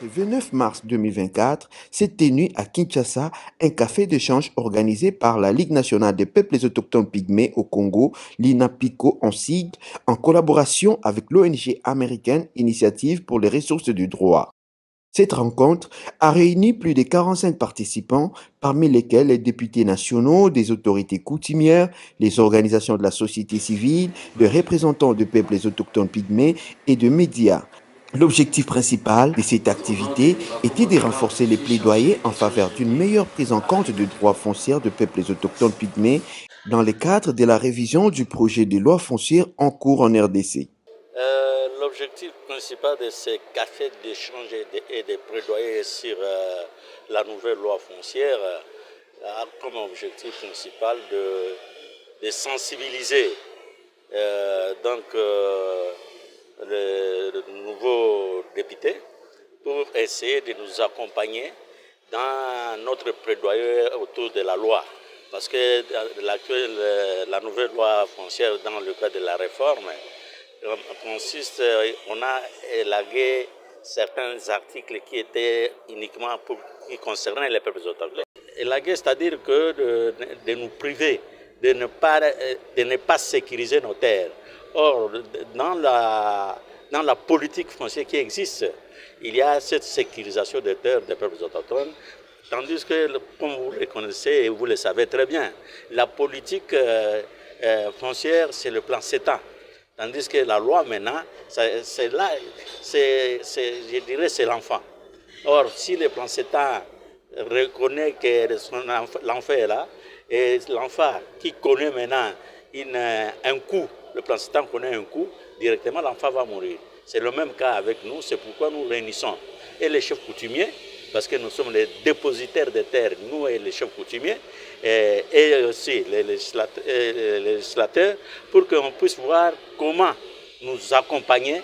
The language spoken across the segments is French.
Le 29 mars 2024 s'est tenu à Kinshasa un café d'échange organisé par la Ligue nationale des peuples autochtones pygmées au Congo, l'INAPICO en sigle, en collaboration avec l'ONG américaine Initiative pour les ressources du droit. Cette rencontre a réuni plus de 45 participants, parmi lesquels les députés nationaux, des autorités coutumières, les organisations de la société civile, des représentants de peuples autochtones pygmées et de médias. L'objectif principal de cette activité était de renforcer les plaidoyers en faveur d'une meilleure prise en compte des droits fonciers de peuples autochtones pygmées dans le cadre de la révision du projet de loi foncière en cours en RDC. L'objectif principal de ces cafés d'échange et de plaidoyer sur la nouvelle loi foncière a comme objectif principal de sensibiliser le nouveau député pour essayer de nous accompagner dans notre plaidoyer autour de la loi. Parce que la nouvelle loi foncière, dans le cadre de la réforme, consiste, on a élagué certains articles qui étaient uniquement qui concernaient les peuples autochtones. Élagué, c'est-à-dire que de nous priver de ne pas sécuriser nos terres. Or, dans la politique foncière qui existe, il y a cette sécurisation des terres des peuples autochtones, tandis que, comme vous le connaissez et vous le savez très bien, la politique foncière, c'est le plan CETA. Tandis que la loi maintenant, je dirais, c'est l'enfant. Or, si le plan CETA reconnaît que l'enfant est là, et l'enfant qui connaît maintenant un coût, le plan CETA connaît un coût, directement l'enfant va mourir. C'est le même cas avec nous, c'est pourquoi nous réunissons et les chefs coutumiers, parce que nous sommes les dépositaires des terres, nous et les chefs coutumiers, et aussi les législateurs, pour qu'on puisse voir comment nous accompagner,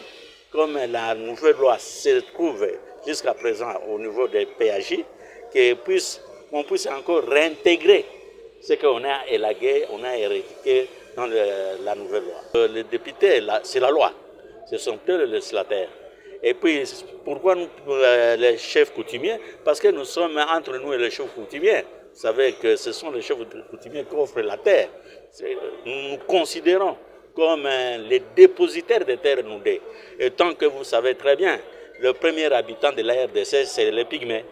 comme la nouvelle loi se trouve jusqu'à présent au niveau des PAJ, qu'on puisse encore réintégrer ce qu'on a élagué, on a éradiqué dans la nouvelle loi. Les députés, c'est la loi, ce sont eux les législateurs. Et puis, pourquoi nous, les chefs coutumiers? Parce que nous sommes entre nous et les chefs coutumiers. Vous savez que ce sont les chefs coutumiers qui offrent la terre. Nous nous considérons comme les dépositaires des terres inondées. Et tant que vous savez très bien, le premier habitant de la RDC, c'est les Pygmées.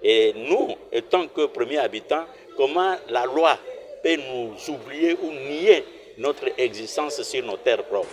Et nous, en tant que premiers habitants, comment la loi peut nous oublier ou nier notre existence sur nos terres propres?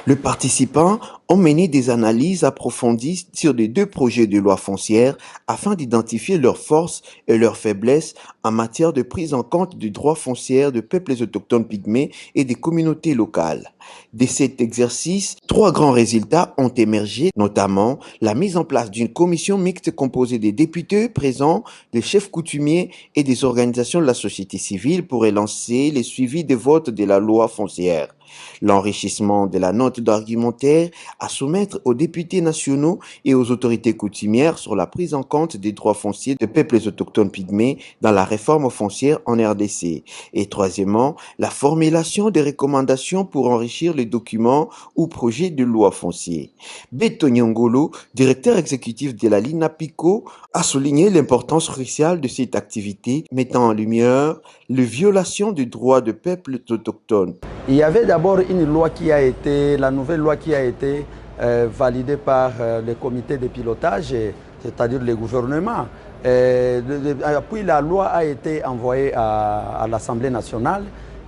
Les participants ont mené des analyses approfondies sur les deux projets de loi foncière afin d'identifier leurs forces et leurs faiblesses en matière de prise en compte du droit foncier de peuples autochtones pygmées et des communautés locales. De cet exercice, 3 grands résultats ont émergé, notamment la mise en place d'une commission mixte composée des députés présents, des chefs coutumiers et des organisations de la société civile pour élancer les suivis des votes de la loi foncière. L'enrichissement de la note d'argumentaire à soumettre aux députés nationaux et aux autorités coutumières sur la prise en compte des droits fonciers de peuples autochtones pygmées dans la réforme foncière en RDC. Et troisièmement, la formulation des recommandations pour enrichir les documents ou projets de loi foncière. Beto Nyongolo, directeur exécutif de la LINAPICO, a souligné l'importance cruciale de cette activité, mettant en lumière les violations des droits des peuples autochtones. Il y avait d'abord une loi qui a été, la nouvelle loi qui a été validée par le comité de pilotage, c'est-à-dire le gouvernement. Puis la loi a été envoyée à l'Assemblée nationale.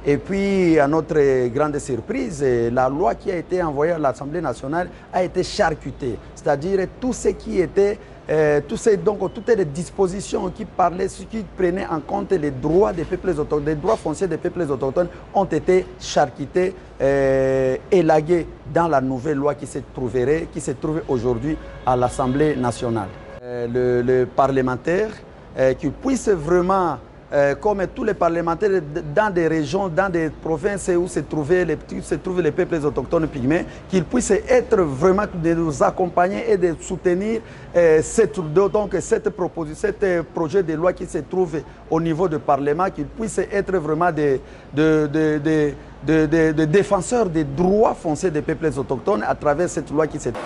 Et puis, à notre grande surprise, la loi qui a été envoyée à l'Assemblée nationale a été charcutée. C'est-à-dire tout ce qui était, toutes les dispositions qui prenaient en compte les droits des peuples autochtones, les droits fonciers des peuples autochtones ont été charcutés, élagués dans la nouvelle loi qui se trouve aujourd'hui à l'Assemblée nationale. Le parlementaire qui puisse vraiment comme tous les parlementaires dans des régions, dans des provinces où se trouvent les peuples autochtones pygmées, qu'ils puissent être vraiment de nous accompagner et de soutenir donc cette projet de loi qui se trouve au niveau du Parlement, qu'ils puissent être vraiment des défenseurs des droits fonciers des peuples autochtones à travers cette loi qui se trouve.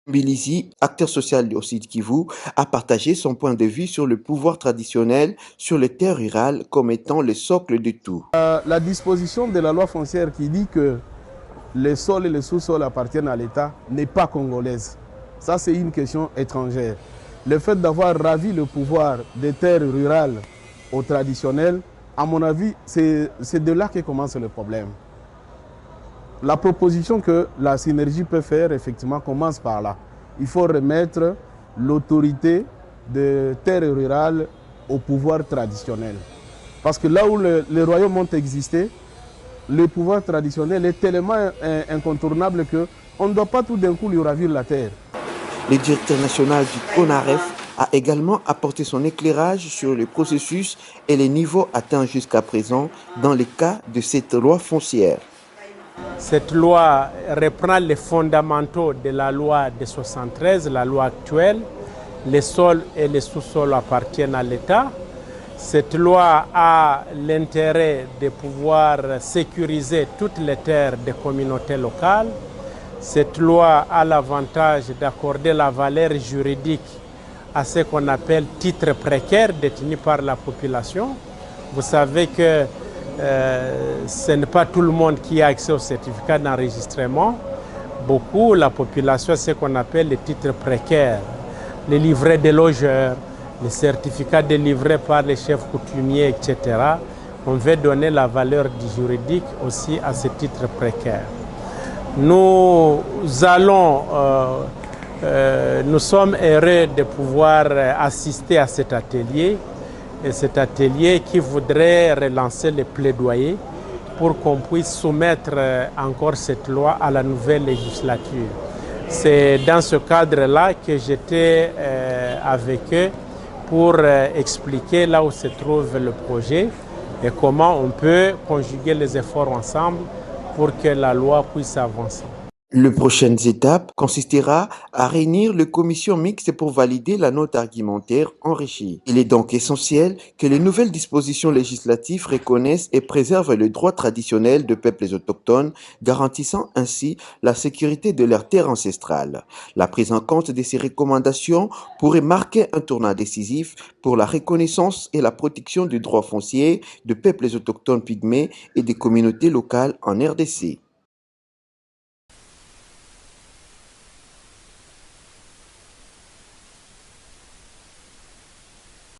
Mbilizi, acteur social au Sud Kivu, a partagé son point de vue sur le pouvoir traditionnel sur les terres rurales comme étant le socle de tout. La disposition de la loi foncière qui dit que les sols et les sous-sols appartiennent à l'État n'est pas congolaise. Ça, c'est une question étrangère. Le fait d'avoir ravi le pouvoir des terres rurales aux traditionnels, à mon avis, c'est de là que commence le problème. La proposition que la synergie peut faire, effectivement, commence par là. Il faut remettre l'autorité des terres rurales au pouvoir traditionnel. Parce que là où les royaumes ont existé, le pouvoir traditionnel est tellement incontournable qu'on ne doit pas tout d'un coup lui ravir la terre. Le directeur national du CONAREF a également apporté son éclairage sur le processus et les niveaux atteints jusqu'à présent dans le cas de cette loi foncière. Cette loi reprend les fondamentaux de la loi de 1973, la loi actuelle. Les sols et les sous-sols appartiennent à l'État. Cette loi a l'intérêt de pouvoir sécuriser toutes les terres des communautés locales. Cette loi a l'avantage d'accorder la valeur juridique à ce qu'on appelle titres précaires détenus par la population. Vous savez que ce n'est pas tout le monde qui a accès au certificat d'enregistrement. Beaucoup, la population, c'est ce qu'on appelle les titres précaires, les livrets des logeurs, les certificats délivrés par les chefs coutumiers, etc. On veut donner la valeur juridique aussi à ces titres précaires. Nous sommes heureux de pouvoir assister à cet atelier. Et cet atelier qui voudrait relancer les plaidoyers pour qu'on puisse soumettre encore cette loi à la nouvelle législature. C'est dans ce cadre-là que j'étais avec eux pour expliquer là où se trouve le projet et comment on peut conjuguer les efforts ensemble pour que la loi puisse avancer. Les prochaines étapes consistera à réunir les commissions mixtes pour valider la note argumentaire enrichie. Il est donc essentiel que les nouvelles dispositions législatives reconnaissent et préservent le droit traditionnel de peuples autochtones, garantissant ainsi la sécurité de leurs terres ancestrales. La prise en compte de ces recommandations pourrait marquer un tournant décisif pour la reconnaissance et la protection du droit foncier de peuples autochtones pygmées et des communautés locales en RDC.